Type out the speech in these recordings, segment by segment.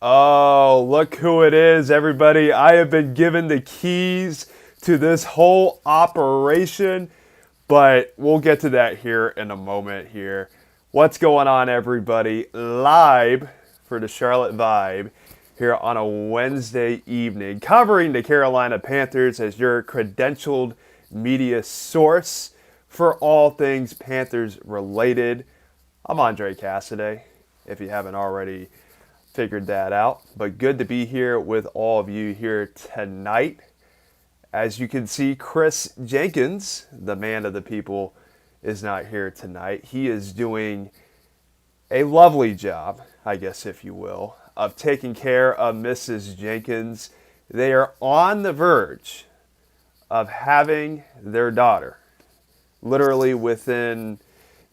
Oh, look who it is, everybody. I have been given the keys to this whole operation, but we'll get to that here in a moment here. What's going on, everybody? Live for the Charlotte Vibe here on a Wednesday evening, covering the Carolina Panthers as your credentialed media source for all things Panthers related. I'm Andre Cassidy, if you haven't already figured that out. But good to be here with all of you here tonight. As you can see, Chris Jenkins, the man of the people, is not here tonight. He is doing a lovely job, I guess if you will, of taking care of Mrs. Jenkins. They are on the verge of having their daughter, literally within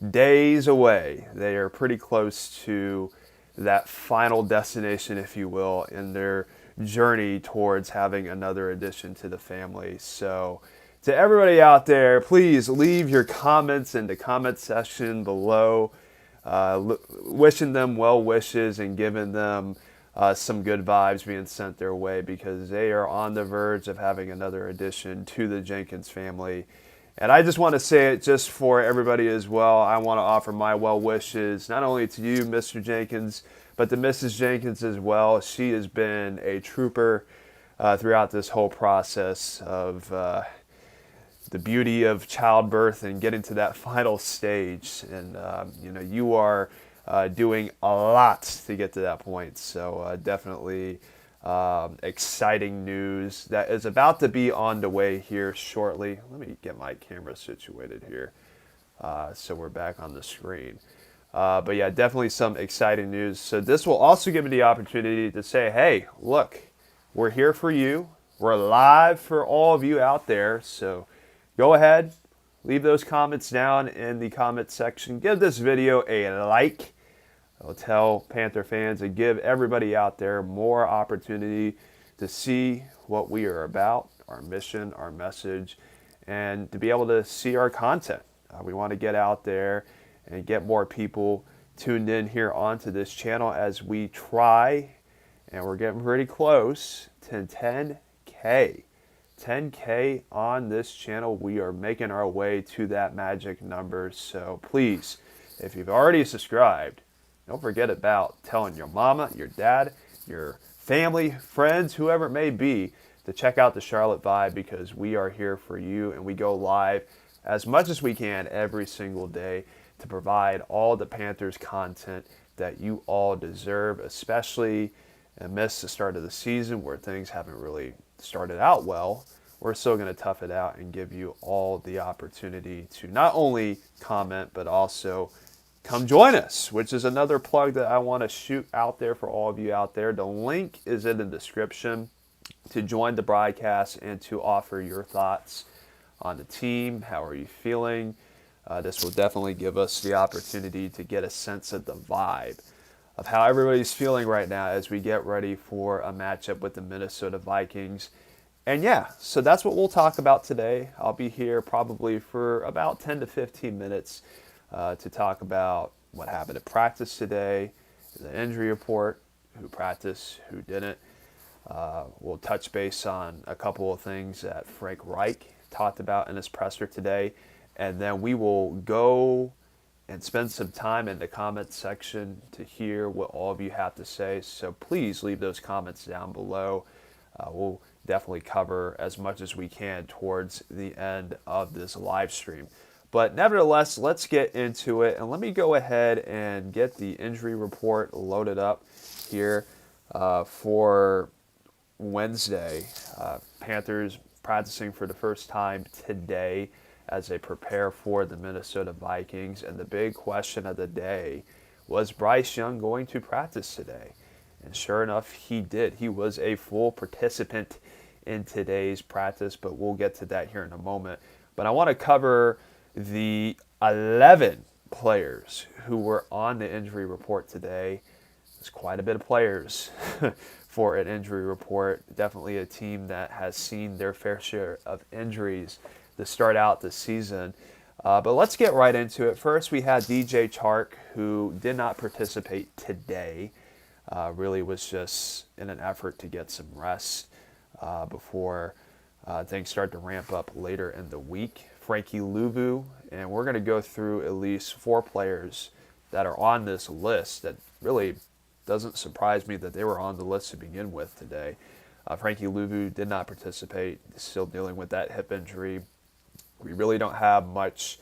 days away. They are pretty close to that final destination, if you will, in their journey towards having another addition to the family. So to everybody out there, please leave your comments in the comment section below, wishing them well wishes and giving them some good vibes being sent their way, because they are on the verge of having another addition to the Jenkins family. And I just want to say it just for everybody as well. I want to offer my well wishes not only to you, Mr. Jenkins, but to Mrs. Jenkins as well. She has been a trooper throughout this whole process of the beauty of childbirth and getting to that final stage. And, you are doing a lot to get to that point. So definitely exciting news that is about to be on the way here shortly. Let me get my camera situated here so we're back on the screen. But yeah, definitely some exciting news. So this will also give me the opportunity to say, hey, look, we're here for you. We're live for all of you out there. So go ahead, leave those comments down in the comment section. Give this video a like. I'll tell Panther fans and give everybody out there more opportunity to see what we are about, our mission, our message, and to be able to see our content. We want to get out there and get more people tuned in here onto this channel as we try, and we're getting pretty close to 10K. 10K on this channel. We are making our way to that magic number. So please, if you've already subscribed, don't forget about telling your mama, your dad, your family, friends, whoever it may be, to check out the Charlotte Vibe, because we are here for you and we go live as much as we can every single day to provide all the Panthers content that you all deserve, especially amidst the start of the season where things haven't really started out well. We're still going to tough it out and give you all the opportunity to not only comment, but also come join us, which is another plug that I want to shoot out there for all of you out there. The link is in the description to join the broadcast and to offer your thoughts on the team. How are you feeling? This will definitely give us the opportunity to get a sense of the vibe of how everybody's feeling right now as we get ready for a matchup with the Minnesota Vikings. And yeah, so that's what we'll talk about today. I'll be here probably for about 10 to 15 minutes to talk about what happened at practice today, the injury report, who practiced, who didn't. We'll touch base on a couple of things that Frank Reich talked about in his presser today, and then we will go and spend some time in the comment section to hear what all of you have to say. So please leave those comments down below. We'll definitely cover as much as we can towards the end of this live stream. But nevertheless, let's get into it. And let me go ahead and get the injury report loaded up here for Wednesday. Panthers practicing for the first time today as they prepare for the Minnesota Vikings. And the big question of the day was Bryce Young going to practice today? And sure enough, he did. He was a full participant in today's practice, but we'll get to that here in a moment. But I want to cover the 11 players who were on the injury report today. There's quite a bit of players for an injury report. Definitely a team that has seen their fair share of injuries to start out the season. But let's get right into it. First, we had DJ Chark, who did not participate today. really was just in an effort to get some rest before things start to ramp up later in the week. Frankie Louvu, and we're going to go through at least 4 players that are on this list that really doesn't surprise me that they were on the list to begin with today. Frankie Louvu did not participate, still dealing with that hip injury. We really don't have much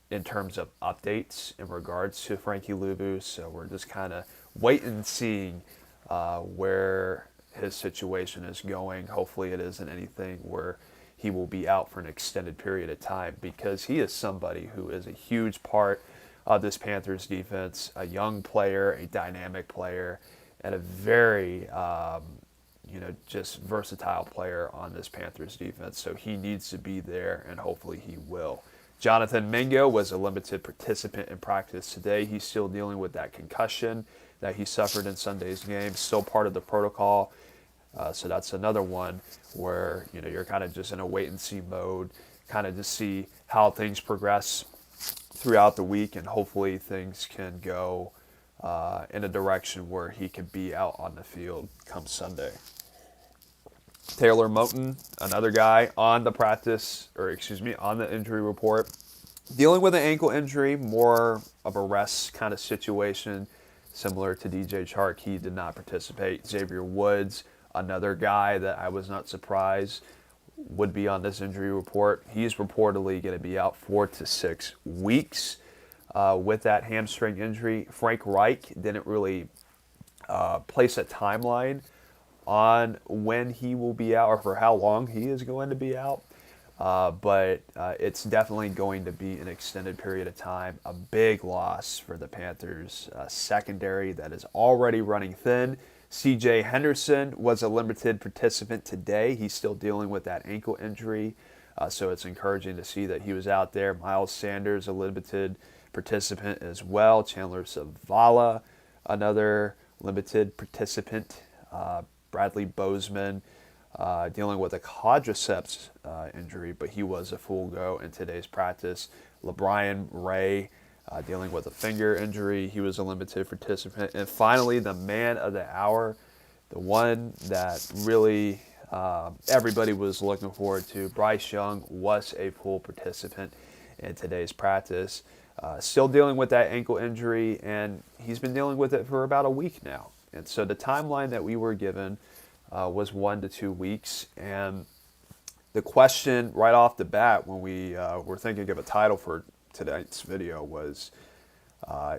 in terms of updates in regards to Frankie Louvu, so we're just kind of waiting and seeing where his situation is going. Hopefully it isn't anything where he will be out for an extended period of time, because he is somebody who is a huge part of this Panthers defense, a young player, a dynamic player, and a very just versatile player on this Panthers defense. So he needs to be there, and hopefully he will. Jonathan Mingo was a limited participant in practice today. He's still dealing with that concussion that he suffered in Sunday's game, still part of the protocol. So that's another one where you're kind of just in a wait-and-see mode, kind of to see how things progress throughout the week, and hopefully things can go in a direction where he can be out on the field come Sunday. Taylor Moton, another guy on the on the injury report, dealing with an ankle injury, more of a rest kind of situation, similar to DJ Chark. He did not participate. Xavier Woods, another guy that I was not surprised would be on this injury report. He's reportedly going to be out 4 to 6 weeks with that hamstring injury. Frank Reich didn't really place a timeline on when he will be out or for how long he is going to be out. But it's definitely going to be an extended period of time. A big loss for the Panthers secondary that is already running thin. C.J. Henderson was a limited participant today. He's still dealing with that ankle injury, so it's encouraging to see that he was out there. Miles Sanders, a limited participant as well. Chandler Zavala, another limited participant. Bradley Bozeman, dealing with a quadriceps injury, but he was a full go in today's practice. LeBrian Ray, dealing with a finger injury. He was a limited participant. And finally, the man of the hour, the one that really everybody was looking forward to, Bryce Young, was a full participant in today's practice. Still dealing with that ankle injury, and he's been dealing with it for about a week now. And so the timeline that we were given was 1 to 2 weeks. And the question right off the bat when we were thinking of a title for tonight's video was,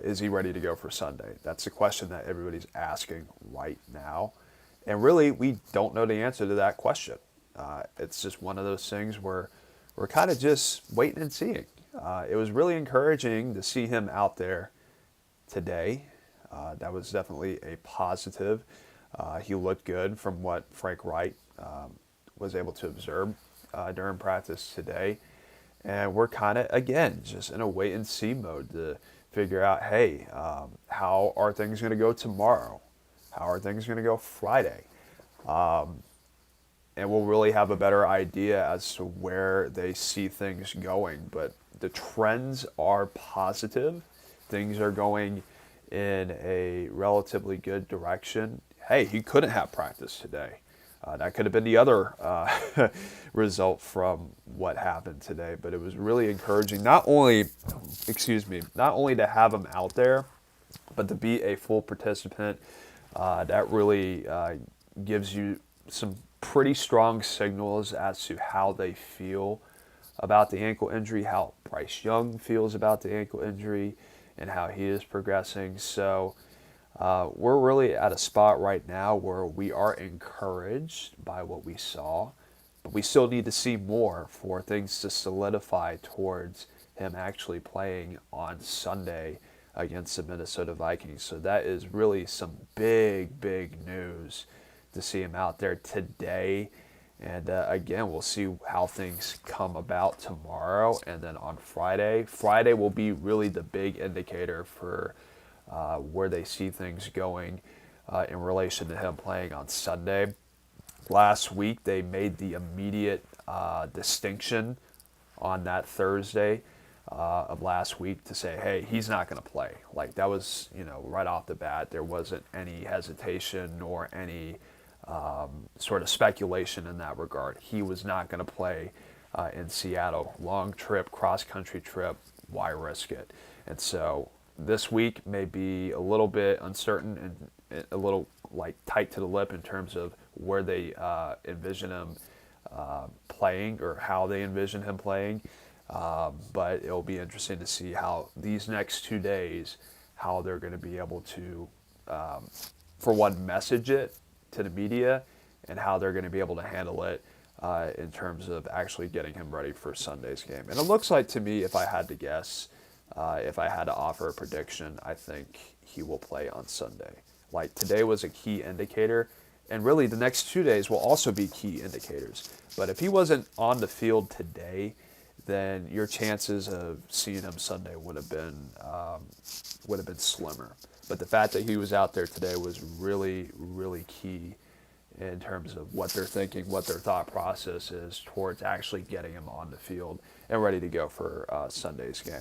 is he ready to go for Sunday? That's the question that everybody's asking right now. And really, we don't know the answer to that question. It's just one of those things where we're kind of just waiting and seeing. It was really encouraging to see him out there today. That was definitely a positive. He looked good from what Frank Wright was able to observe during practice today. And we're kind of, again, just in a wait-and-see mode to figure out, hey, how are things going to go tomorrow? How are things going to go Friday? And we'll really have a better idea as to where they see things going. But the trends are positive. Things are going in a relatively good direction. Hey, he couldn't have practice today. That could have been the other result from what happened today. But it was really encouraging, not only to have him out there, but to be a full participant. That really gives you some pretty strong signals as to how they feel about the ankle injury, how Bryce Young feels about the ankle injury, and how he is progressing. So we're really at a spot right now where we are encouraged by what we saw, but we still need to see more for things to solidify towards him actually playing on Sunday against the Minnesota Vikings. So that is really some big, big news to see him out there today. And again, we'll see how things come about tomorrow. And then on Friday will be really the big indicator for where they see things going in relation to him playing on Sunday. Last week, they made the immediate distinction on that Thursday of last week to say, hey, he's not going to play. Like that was, right off the bat, there wasn't any hesitation nor any sort of speculation in that regard. He was not going to play in Seattle. Long trip, cross-country trip, why risk it? And so this week may be a little bit uncertain and a little like tight to the lip in terms of where they envision him playing or how they envision him playing. But it'll be interesting to see how these next 2 days, how they're going to be able to, for one, message it to the media and how they're going to be able to handle it in terms of actually getting him ready for Sunday's game. And it looks like to me, if I had to guess, if I had to offer a prediction, I think he will play on Sunday. Like today was a key indicator, and really the next 2 days will also be key indicators. But if he wasn't on the field today, then your chances of seeing him Sunday would have been slimmer. But the fact that he was out there today was really, really key in terms of what they're thinking, what their thought process is towards actually getting him on the field and ready to go for Sunday's game.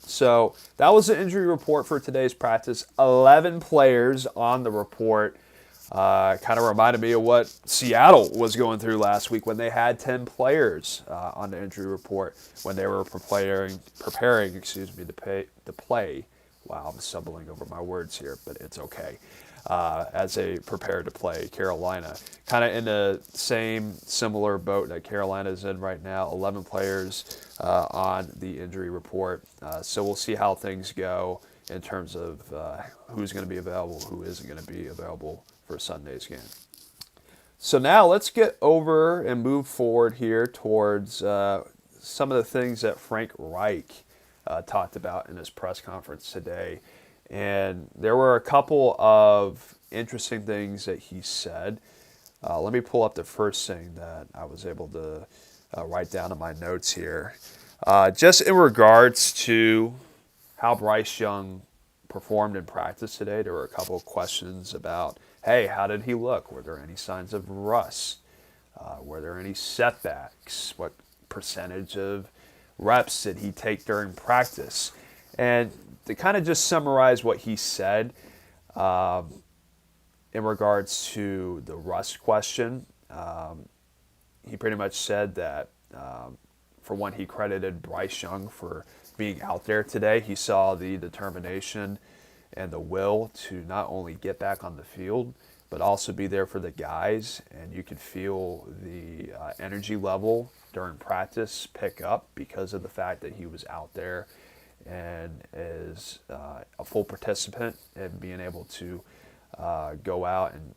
So that was the injury report for today's practice. 11 players on the report. Kind of reminded me of what Seattle was going through last week when they had 10 players on the injury report when they were preparing, to play. Wow, I'm stumbling over my words here, but it's okay. As they prepared to play Carolina. Kind of in the same similar boat that Carolina is in right now. 11 players on the injury report. So we'll see how things go in terms of who's going to be available, who isn't going to be available for Sunday's game. So now let's get over and move forward here towards some of the things that Frank Reich talked about in his press conference today. And there were a couple of interesting things that he said. Let me pull up the first thing that I was able to write down in my notes here. Just in regards to how Bryce Young performed in practice today, there were a couple of questions about, hey, how did he look? Were there any signs of rust? Were there any setbacks? What percentage of reps did he take during practice? And to kind of just summarize what he said in regards to the rust question, he pretty much said that, for one, he credited Bryce Young for being out there today. He saw the determination and the will to not only get back on the field, but also be there for the guys. And you could feel the energy level during practice pick up because of the fact that he was out there and is a full participant and being able to go out and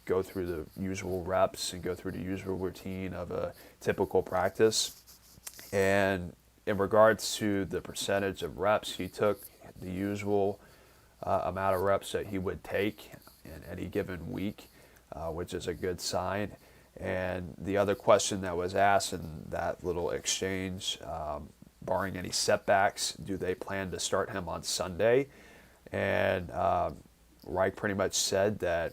go through the usual reps and go through the usual routine of a typical practice. And in regards to the percentage of reps, he took the usual amount of reps that he would take in any given week, which is a good sign. And the other question that was asked in that little exchange, barring any setbacks, do they plan to start him on Sunday? And Reich pretty much said that,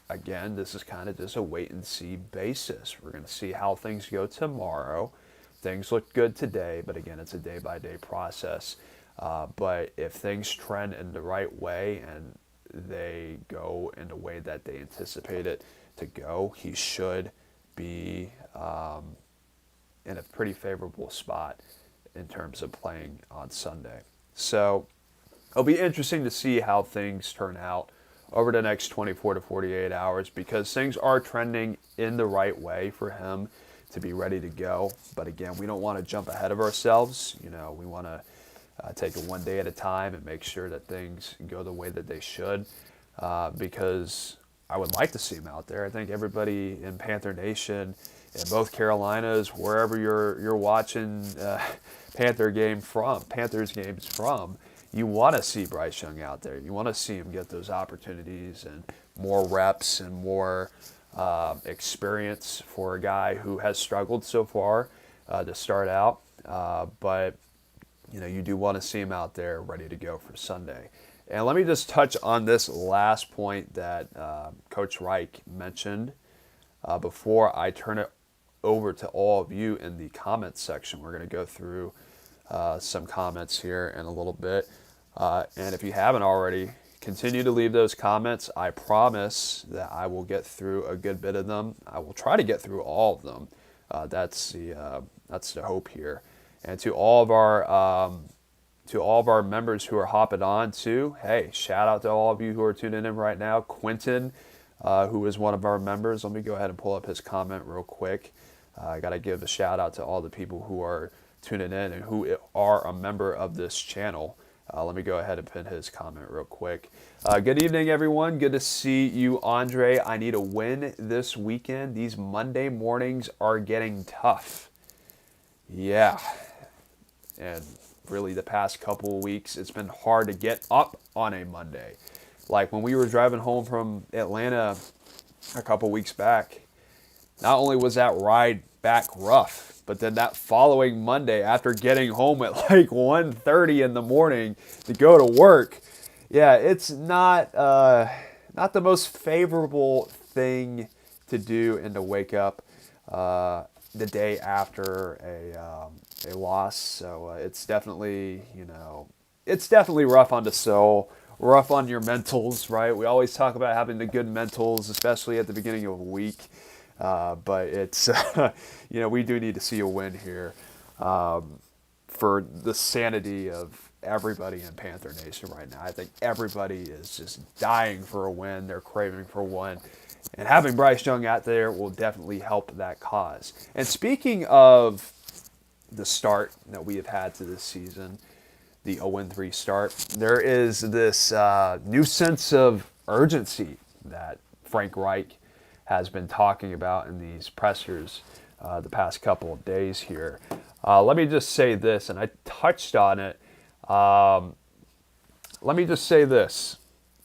again, this is kind of just a wait and see basis. We're going to see how things go tomorrow. Things look good today, but again, it's a day-by-day process. But if things trend in the right way and they go in the way that they anticipate it to go, he should be in a pretty favorable spot in terms of playing on Sunday. So it'll be interesting to see how things turn out over the next 24 to 48 hours because things are trending in the right way for him to be ready to go. But again, we don't want to jump ahead of ourselves. We want to take it one day at a time and make sure that things go the way that they should because I would like to see him out there. I think everybody in Panther Nation, in both Carolinas, wherever you're watching Panthers games from, you want to see Bryce Young out there. You want to see him get those opportunities and more reps and more experience for a guy who has struggled so far to start out. But you do want to see him out there ready to go for Sunday. And let me just touch on this last point that Coach Reich mentioned before I turn it over to all of you in the comments section. We're going to go through some comments here in a little bit. And if you haven't already, continue to leave those comments. I promise that I will get through a good bit of them. I will try to get through all of them. That's the hope here. And to all of our members who are hopping on too, hey, shout out to all of you who are tuning in right now. Quentin, who is one of our members, let me go ahead and pull up his comment real quick. I got to give a shout out to all the people who are tuning in and who are a member of this channel. Let me go ahead and pin his comment real quick. Good evening, everyone. Good to see you, Andre. I need a win this weekend. These Monday mornings are getting tough. Yeah. And really the past couple of weeks, it's been hard to get up on a Monday. Like when we were driving home from Atlanta a couple weeks back, not only was that ride back rough, but then that following Monday, after getting home at like 1:30 in the morning to go to work, yeah, it's not the most favorable thing to do and to wake up the day after a loss. So it's definitely rough on the soul, rough on your mentals, right? We always talk about having the good mentals, especially at the beginning of a week. But it's, we do need to see a win here for the sanity of everybody in Panther Nation right now. I think everybody is just dying for a win. They're craving for one. And having Bryce Young out there will definitely help that cause. And speaking of the start that we have had to this season, the 0-3 start, there is this new sense of urgency that Frank Reich has been talking about in these pressers the past couple of days here. Let me just say this, and I touched on it. Let me just say this,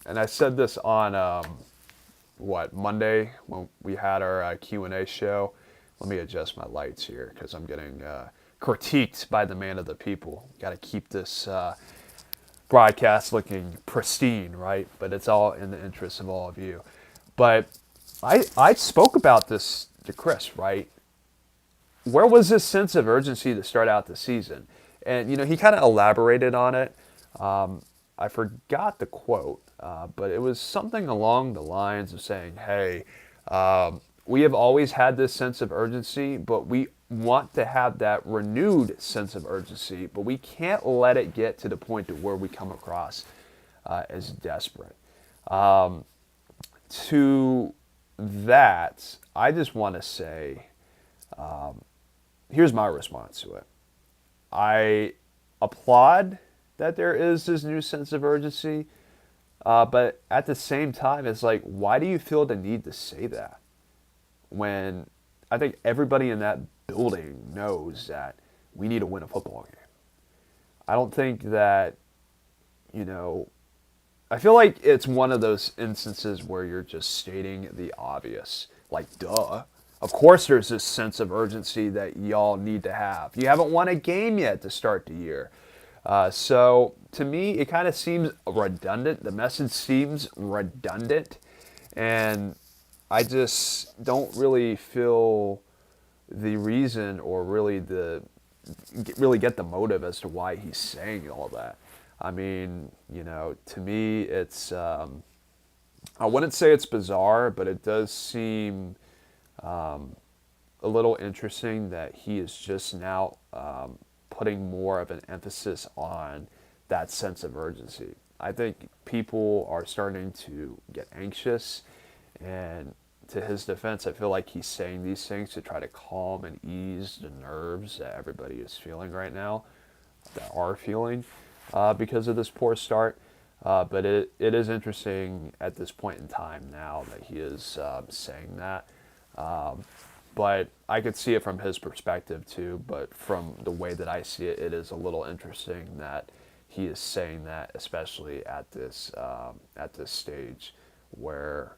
and I said this on, Monday when we had our Q&A show. Let me adjust my lights here because I'm getting critiqued by the man of the people. Got to keep this broadcast looking pristine, right? But it's all in the interest of all of you. But I spoke about this to Chris, right? Where was this sense of urgency to start out the season? And, he kind of elaborated on it. I forgot the quote, but it was something along the lines of saying, hey, we have always had this sense of urgency, but we want to have that renewed sense of urgency, but we can't let it get to the point to where we come across as desperate. To that, I just want to say, here's my response to it. I applaud that there is this new sense of urgency, but at the same time, it's like, why do you feel the need to say that? When I think everybody in that building knows that we need to win a football game. I don't think that, I feel like it's one of those instances where you're just stating the obvious. Like, duh. Of course there's this sense of urgency that y'all need to have. You haven't won a game yet to start the year. So, to me, it kind of seems redundant. The message seems redundant. And I just don't really feel the reason or really get the motive as to why he's saying all that. I mean, to me, it's, I wouldn't say it's bizarre, but it does seem a little interesting that he is just now putting more of an emphasis on that sense of urgency. I think people are starting to get anxious, and to his defense, I feel like he's saying these things to try to calm and ease the nerves that everybody is feeling right now, that are feeling because of this poor start. But it is interesting at this point in time now that he is saying that. But I could see it from his perspective too, but from the way that I see it, it is a little interesting that he is saying that, especially at this stage where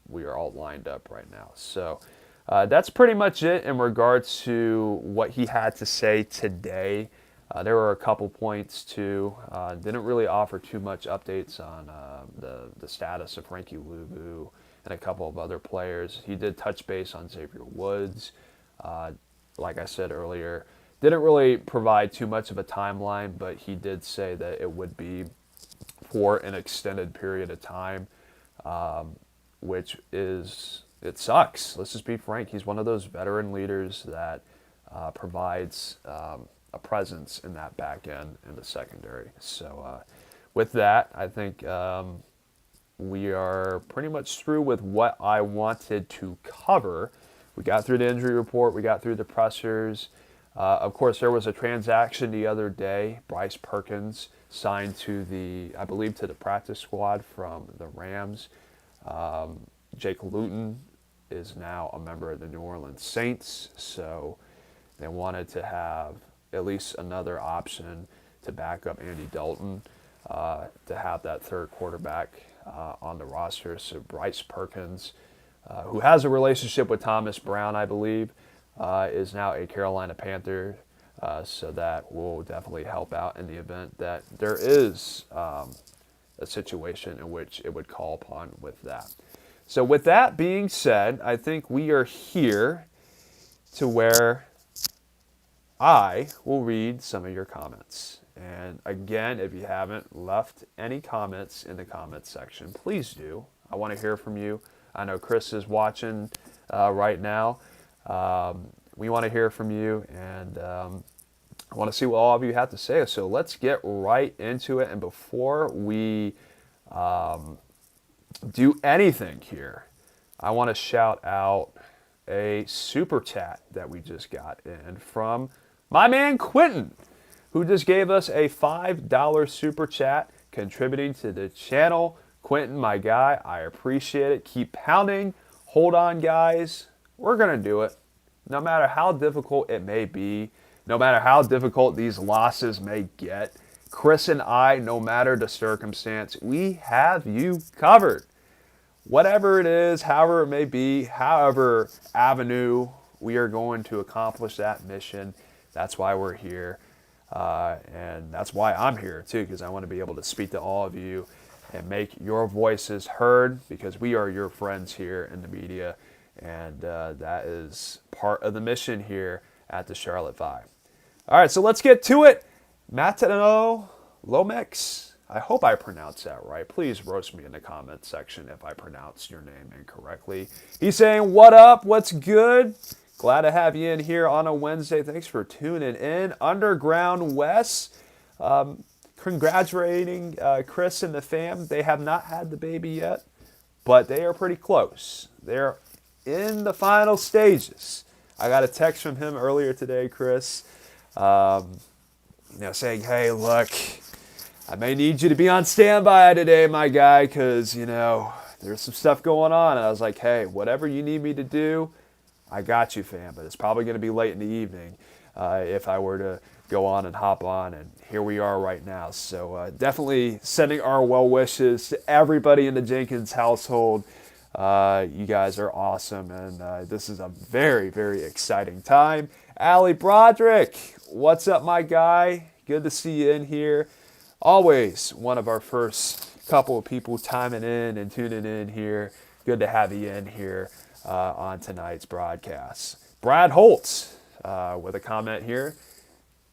we are all lined up right now. So that's pretty much it in regards to what he had to say today. There were a couple points too. Didn't really offer too much updates on the status of Frankie Luvu and a couple of other players. He did touch base on Xavier Woods. Like I said earlier, didn't really provide too much of a timeline, but he did say that it would be for an extended period of time, which is, it sucks. Let's just be frank. He's one of those veteran leaders that provides a presence in that back end in the secondary. So with that, I think we are pretty much through with what I wanted to cover. We got through the injury report. We got through the pressers. Of course, there was a transaction the other day. Bryce Perkins signed to I believe to the practice squad from the Rams. Jake Luton is now a member of the New Orleans Saints, so they wanted to have at least another option to back up Andy Dalton, to have that third quarterback on the roster. So Bryce Perkins, who has a relationship with Thomas Brown, I believe, is now a Carolina Panther. So that will definitely help out in the event that there is a situation in which it would call upon with that. So with that being said, I think we are here to where I will read some of your comments. And again, if you haven't left any comments in the comments section, please do. I want to hear from you. I know Chris is watching right now. We want to hear from you, and I want to see what all of you have to say. So let's get right into it. And before we do anything here, I want to shout out a super chat that we just got in from my man Quentin, who just gave us a $5 super chat contributing to the channel. Quentin, my guy, I appreciate it. Keep pounding. Hold on, guys. We're going to do it. No matter how difficult it may be, no matter how difficult these losses may get, Chris and I, no matter the circumstance, we have you covered. Whatever it is, however it may be, however avenue we are going to accomplish that mission, that's why we're here. And that's why I'm here, too, because I want to be able to speak to all of you and make your voices heard, because we are your friends here in the media. And that is part of the mission here at the Charlotte 5. All right, so let's get to it. Matano Lomex, I hope I pronounced that right. Please roast me in the comments section if I pronounced your name incorrectly. He's saying, what up? What's good? Glad to have you in here on a Wednesday. Thanks for tuning in. Underground Wes, congratulating Chris and the fam. They have not had the baby yet, but they are pretty close. They're in the final stages. I got a text from him earlier today, Chris, saying, hey, look, I may need you to be on standby today, my guy, because, there's some stuff going on. And I was like, hey, whatever you need me to do, I got you, fam. But it's probably going to be late in the evening if I were to go on and hop on. And here we are right now. So definitely sending our well wishes to everybody in the Jenkins household. You guys are awesome, and this is a very, very exciting time. Allie Broderick, what's up, my guy? Good to see you in here. Always one of our first couple of people timing in and tuning in here. Good to have you in here on tonight's broadcast. Brad Holtz with a comment here.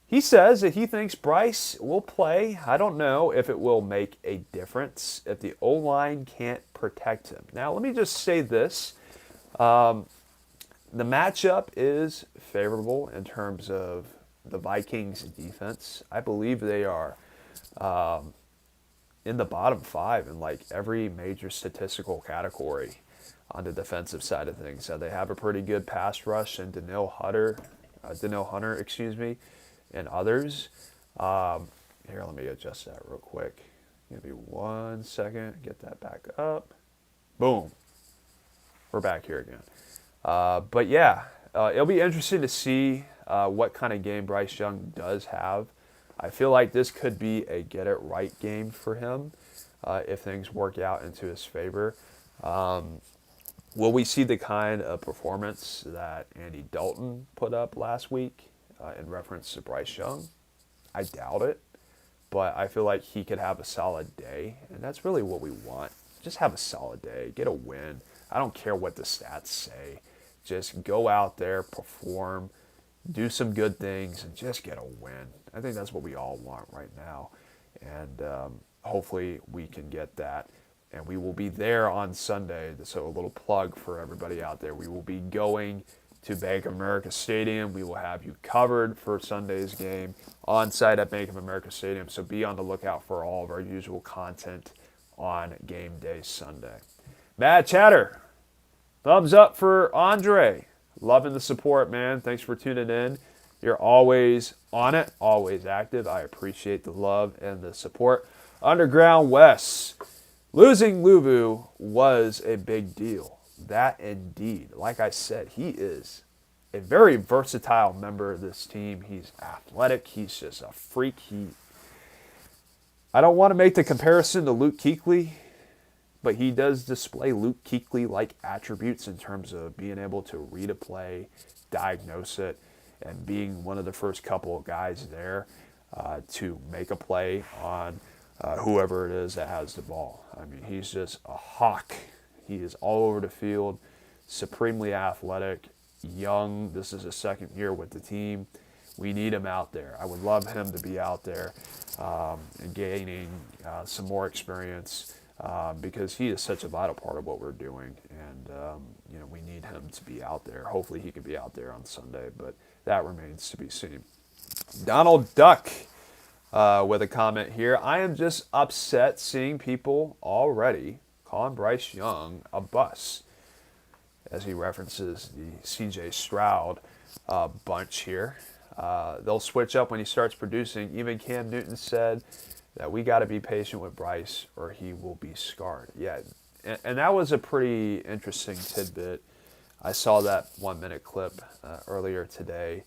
He says that he thinks Bryce will play. I don't know if it will make a difference if the O-line can't protect him. Now, let me just say this. The matchup is favorable in terms of the Vikings defense. I believe they are in the bottom 5 in like every major statistical category on the defensive side of things. So they have a pretty good pass rush, and Danielle Hunter, and others. Here, let me adjust that real quick. Give me 1 second. Get that back up. Boom. We're back here again. But yeah, it'll be interesting to see what kind of game Bryce Young does have. I feel like this could be a get-it-right game for him if things work out into his favor. Will we see the kind of performance that Andy Dalton put up last week in reference to Bryce Young? I doubt it, but I feel like he could have a solid day, and that's really what we want. Just have a solid day. Get a win. I don't care what the stats say. just go out there, perform, do some good things, and just get a win. I think that's what we all want right now. And hopefully we can get that. And we will be there on Sunday. So a little plug for everybody out there. We will be going to Bank of America Stadium. We will have you covered for Sunday's game on site at Bank of America Stadium. So be on the lookout for all of our usual content on game day Sunday. Matt Chatter, thumbs up for Andre. Loving the support, man. Thanks for tuning in. You're always on it, always active. I appreciate the love and the support. Underground West. Losing Luvu was a big deal. That indeed. Like I said, he is a very versatile member of this team. He's athletic. He's just a freak. I don't want to make the comparison to Luke Kuechly, but he does display Luke Kuechly-like attributes in terms of being able to read a play, diagnose it, and being one of the first couple of guys there to make a play on whoever it is that has the ball. I mean, he's just a hawk. He is all over the field, supremely athletic, young. This is his second year with the team. We need him out there. I would love him to be out there and gaining some more experience because he is such a vital part of what we're doing. And, we need him to be out there. Hopefully he can be out there on Sunday, but that remains to be seen. Donald Duck with a comment here. I am just upset seeing people already calling Bryce Young a bust, as he references the C.J. Stroud bunch here. They'll switch up when he starts producing. Even Cam Newton said that we got to be patient with Bryce or he will be scarred. Yeah, and that was a pretty interesting tidbit. I saw that 1-minute clip earlier today.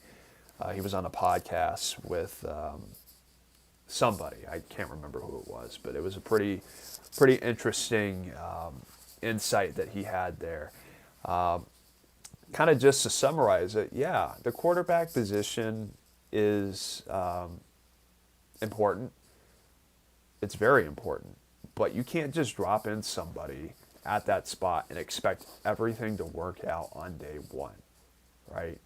He was on a podcast with somebody. I can't remember who it was, but it was a pretty interesting insight that he had there. Kind of just to summarize it, yeah, the quarterback position is important. It's very important. But you can't just drop in somebody at that spot and expect everything to work out on day one, right?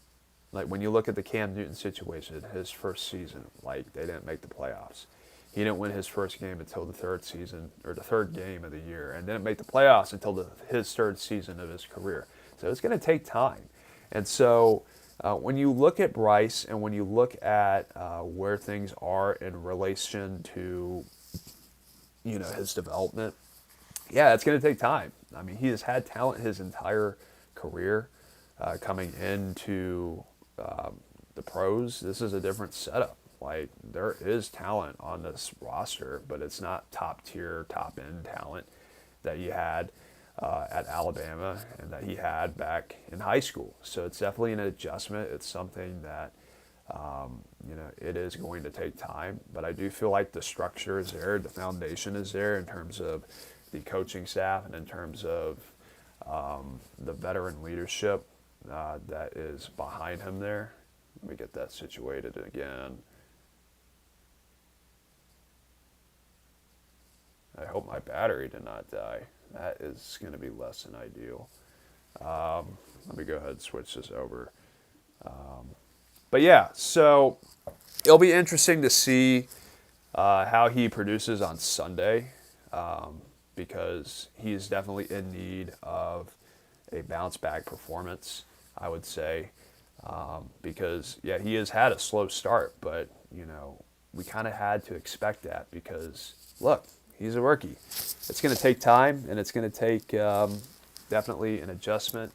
Like when you look at the Cam Newton situation, his first season, like they didn't make the playoffs. He didn't win his first game until the third game of the year, and didn't make the playoffs until his third season of his career. So it's going to take time. And so when you look at Bryce and when you look at where things are in relation to, his development, yeah, it's going to take time. I mean, he has had talent his entire career coming into the pros. This is a different setup. Like, there is talent on this roster, but it's not top-tier, top-end talent that you had at Alabama and that he had back in high school. So it's definitely an adjustment. It's something that, it is going to take time. But I do feel like the structure is there, the foundation is there in terms of the coaching staff and in terms of the veteran leadership that is behind him there. Let me get that situated again. I hope my battery did not die. That is going to be less than ideal. Let me go ahead and switch this over. But yeah, so it'll be interesting to see how he produces on Sunday because he is definitely in need of a bounce-back performance, I would say. Because, yeah, he has had a slow start, but, we kind of had to expect that because, look, he's a rookie. It's going to take time, and it's going to take definitely an adjustment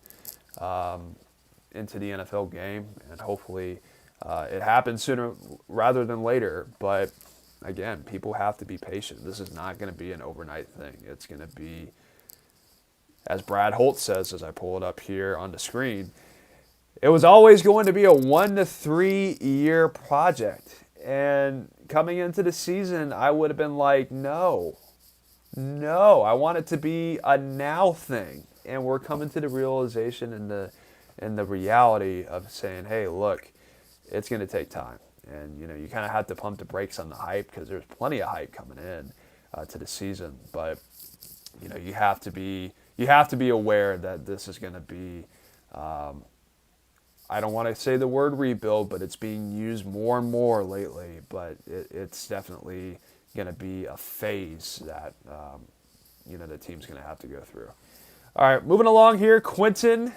into the NFL game, and hopefully it happens sooner rather than later. But, again, people have to be patient. This is not going to be an overnight thing. It's going to be, as Brad Holt says, as I pull it up here on the screen, it was always going to be a 1 to 3 year project. And coming into the season, I would have been like, no, I want it to be a now thing. And we're coming to the realization and the reality of saying, hey, look, it's going to take time. And, you kind of have to pump the brakes on the hype because there's plenty of hype coming in to the season. But, you have to be aware that this is going to be I don't want to say the word rebuild, but it's being used more and more lately. But it's definitely going to be a phase that the team's going to have to go through. All right, moving along here, Quentin.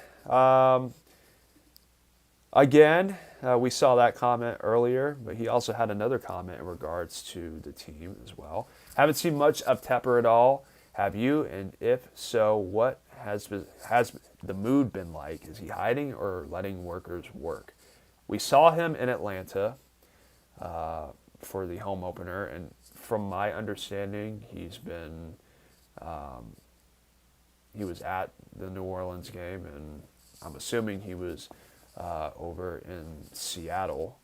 Again, we saw that comment earlier, but he also had another comment in regards to the team as well. Haven't seen much of Tepper at all. Have you? And if so, what has the mood been like? Is he hiding or letting workers work? We saw him in Atlanta for the home opener, and from my understanding, he was at the New Orleans game, and I'm assuming he was over in Seattle.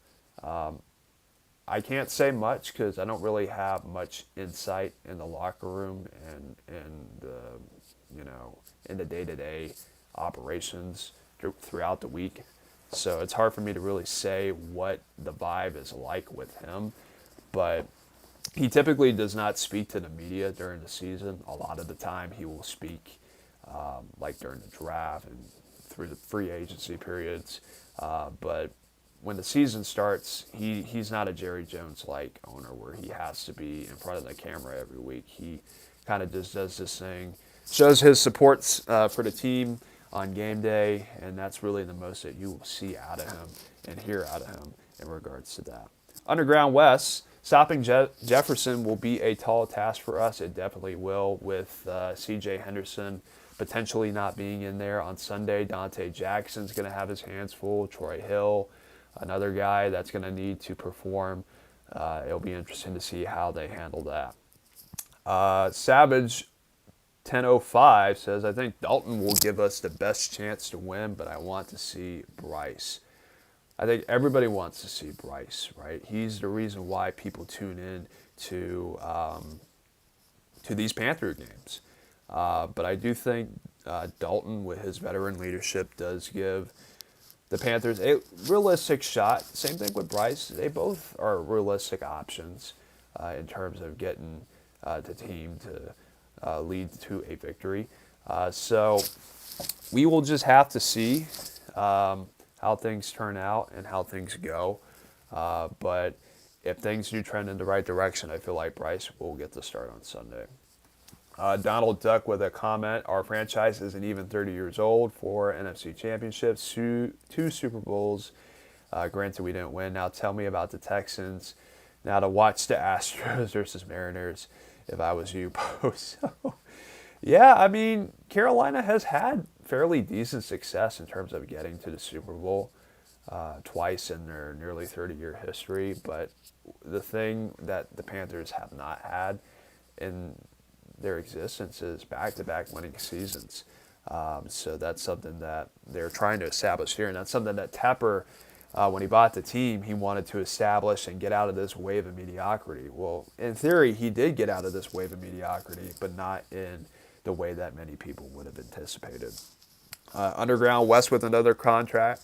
I can't say much because I don't really have much insight in the locker room and in the day-to-day operations throughout the week. So it's hard for me to really say what the vibe is like with him. But he typically does not speak to the media during the season. A lot of the time he will speak like during the draft and through the free agency periods. But when the season starts, he's not a Jerry Jones-like owner where he has to be in front of the camera every week. He kind of just does this thing, shows his supports for the team on game day, and that's really the most that you will see out of him and hear out of him in regards to that. Underground West, stopping Jefferson will be a tall task for us. It definitely will, with C.J. Henderson potentially not being in there on Sunday. Dante Jackson's going to have his hands full. Troy Hill, another guy that's going to need to perform. It'll be interesting to see how they handle that. Savage 1005 says, I think Dalton will give us the best chance to win, but I want to see Bryce. I think everybody wants to see Bryce, right? He's the reason why people tune in to these Panther games. But I do think Dalton, with his veteran leadership, does give the Panthers a realistic shot. Same thing with Bryce. They both are realistic options in terms of getting the team to lead to a victory. So we will just have to see how things turn out and how things go. But if things do trend in the right direction, I feel like Bryce will get the start on Sunday. Donald Duck with a comment, our franchise isn't even 30 years old, 4 NFC championships, 2 Super Bowls. Granted, we didn't win. Now tell me about the Texans. Now to watch the Astros versus Mariners if I was you, Bo. So, yeah, I mean, Carolina has had fairly decent success in terms of getting to the Super Bowl twice in their nearly 30-year history. But the thing that the Panthers have not had in their existence is back-to-back winning seasons. So that's something that they're trying to establish here, and that's something that Tepper, when he bought the team, he wanted to establish and get out of this wave of mediocrity. Well, in theory, he did get out of this wave of mediocrity, but not in the way that many people would have anticipated. Underground West with another comment.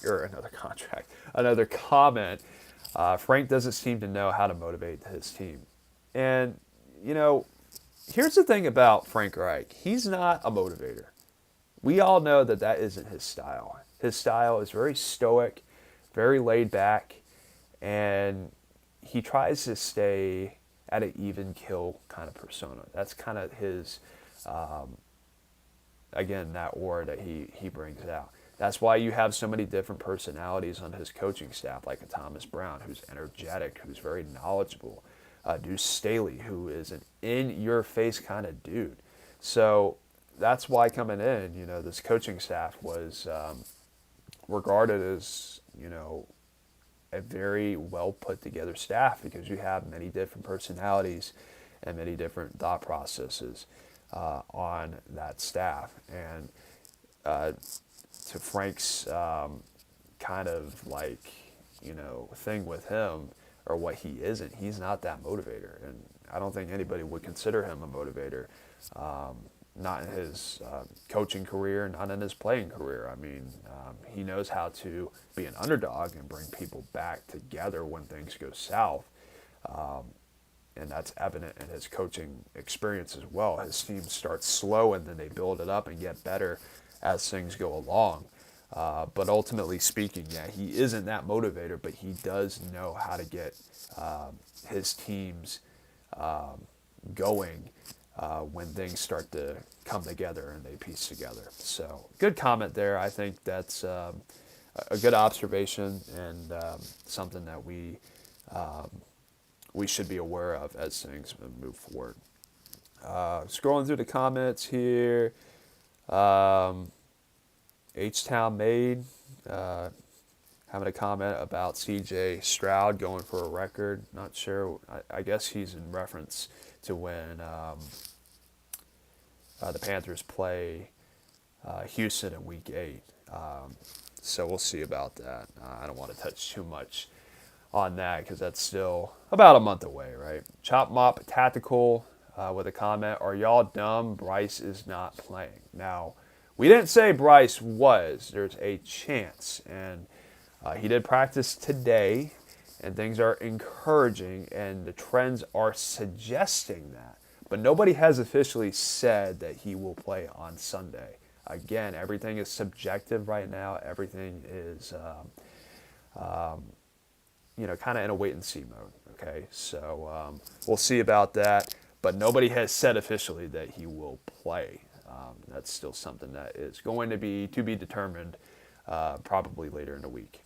Frank doesn't seem to know how to motivate his team. And, here's the thing about Frank Reich. He's not a motivator. We all know that isn't his style. His style is very stoic, very laid back, and he tries to stay at an even kill kind of persona. That's kind of his, again, that aura that he brings out. That's why you have so many different personalities on his coaching staff, like a Thomas Brown, who's energetic, who's very knowledgeable. Deuce Staley, who is an in-your-face kind of dude. So that's why coming in, this coaching staff was regarded as, a very well put together staff because you have many different personalities and many different thought processes on that staff. And to Frank's kind of thing with him, or what he isn't, he's not that motivator. And I don't think anybody would consider him a motivator, not in his coaching career, not in his playing career. I mean, he knows how to be an underdog and bring people back together when things go south. And that's evident in his coaching experience as well. His team starts slow and then they build it up and get better as things go along. But ultimately speaking, yeah, he isn't that motivator, but he does know how to get his teams going when things start to come together and they piece together. So good comment there. I think that's a good observation and something that we should be aware of as things move forward. Scrolling through the comments here, H-Town Made having a comment about C.J. Stroud going for a record. Not sure. I guess he's in reference to when the Panthers play Houston in Week 8. So we'll see about that. I don't want to touch too much on that because that's still about a month away, right? Chop Mop Tactical with a comment, are y'all dumb? Bryce is not playing. Now, we didn't say Bryce was. There's a chance. And he did practice today, and things are encouraging, and the trends are suggesting that. But nobody has officially said that he will play on Sunday. Again, everything is subjective right now. Everything is, kind of in a wait-and-see mode. Okay, so we'll see about that. But nobody has said officially that he will play. That's still something that is going to be determined probably later in the week.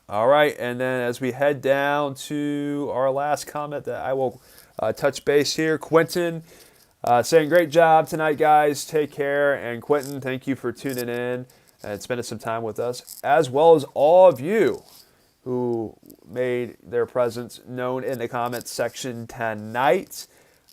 All right, and then as we head down to our last comment that I will touch base here, Quentin saying, great job tonight, guys. Take care. And Quentin, thank you for tuning in and spending some time with us, as well as all of you who made their presence known in the comments section tonight.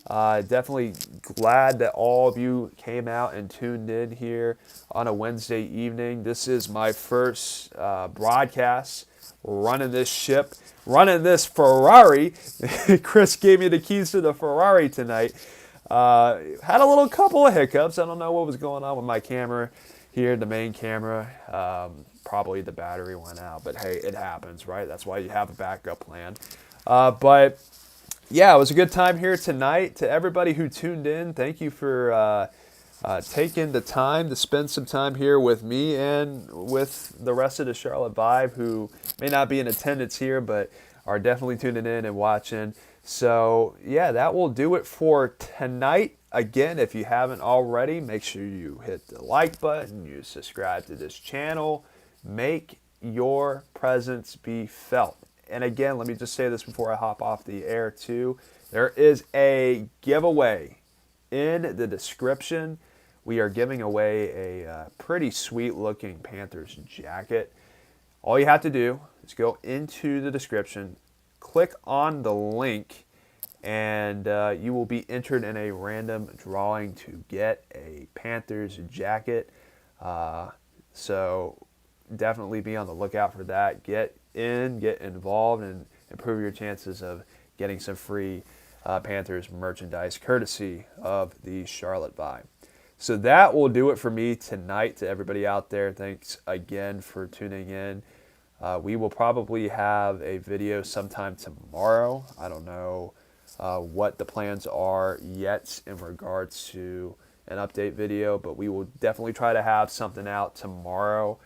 Definitely glad that all of you came out and tuned in here on a Wednesday evening. This is my first broadcast running this ship, running this Ferrari. Chris gave me the keys to the Ferrari tonight. Had a little couple of hiccups. I don't know what was going on with my camera here, the main camera. Probably the battery went out, but hey, it happens, right? That's why you have a backup plan. But yeah, it was a good time here tonight. To everybody who tuned in, thank you for taking the time to spend some time here with me and with the rest of the Charlotte Vibe who may not be in attendance here, but are definitely tuning in and watching. So yeah, that will do it for tonight. Again, if you haven't already, make sure you hit the like button, you subscribe to this channel, make your presence be felt. And again, let me just say this before I hop off the air too. There is a giveaway in the description. We are giving away a pretty sweet looking Panthers jacket. All you have to do is go into the description, click on the link, and you will be entered in a random drawing to get a Panthers jacket. So definitely be on the lookout for that. Get involved, and improve your chances of getting some free Panthers merchandise courtesy of the Charlotte Vibe. So that will do it for me tonight. To everybody out there, thanks again for tuning in. We will probably have a video sometime tomorrow. I don't know what the plans are yet in regards to an update video, but we will definitely try to have something out tomorrow.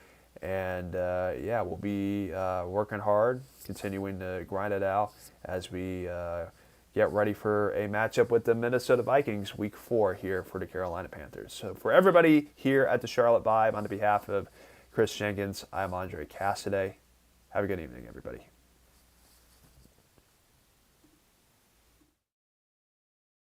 And yeah, we'll be working hard, continuing to grind it out as we get ready for a matchup with the Minnesota Vikings Week 4 here for the Carolina Panthers. So for everybody here at the Charlotte Vibe, on behalf of Chris Jenkins, I'm Andre Cassidy. Have a good evening, everybody.